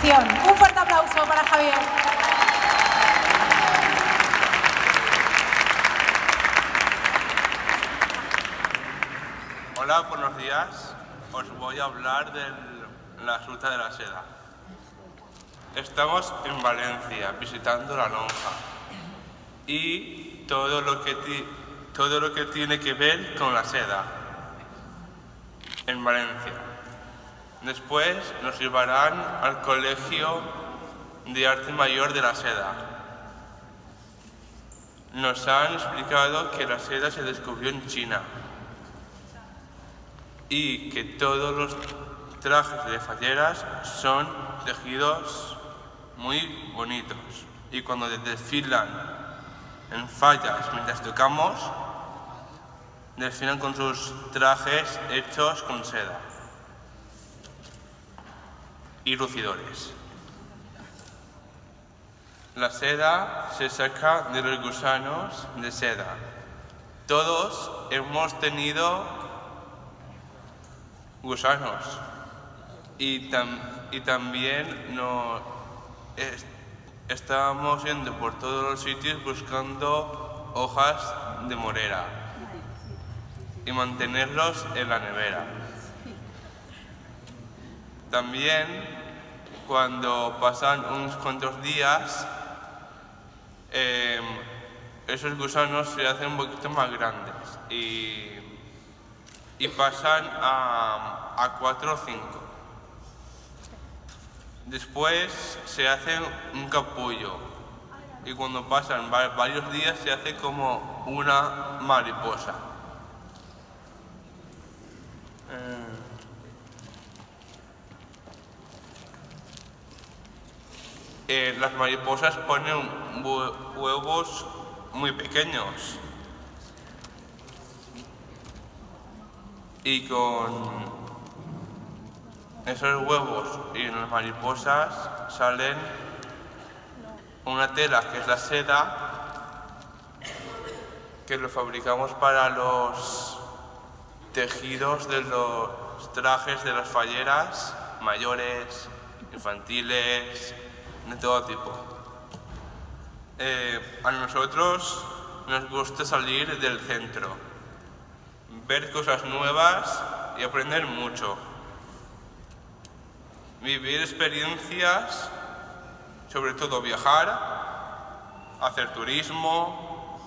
sección. Un fuerte aplauso para Javier. Hola, buenos días. Os voy a hablar de la Ruta de la Seda. Estamos en Valencia visitando la lonja y todo lo que tiene que ver con la seda en Valencia. Después nos llevarán al Colegio de Arte Mayor de la Seda. Nos han explicado que la seda se descubrió en China y que todos los trajes de falleras son tejidos muy bonitos, y cuando desfilan en fallas mientras tocamos, desfilan con sus trajes hechos con seda y lucidores. La seda se saca de los gusanos de seda. Todos hemos tenido gusanos y también estábamos yendo por todos los sitios buscando hojas de morera y mantenerlos en la nevera. También, cuando pasan unos cuantos días, esos gusanos se hacen un poquito más grandes y pasan a 4 o 5. Después se hace un capullo y cuando pasan varios días se hace como una mariposa. Las mariposas ponen huevos muy pequeños y con esos huevos y las mariposas salen una tela que es la seda, que lo fabricamos para los tejidos de los trajes de las falleras mayores, infantiles, de todo tipo. A nosotros nos gusta salir del centro, ver cosas nuevas y aprender mucho. Vivir experiencias, sobre todo viajar, hacer turismo,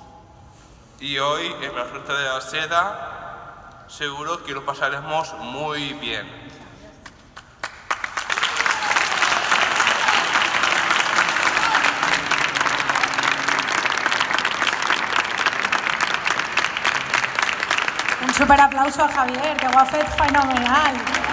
y hoy en la Ruta de la Seda seguro que lo pasaremos muy bien. Un super aplauso a Javier, que ho ha fet fenomenal.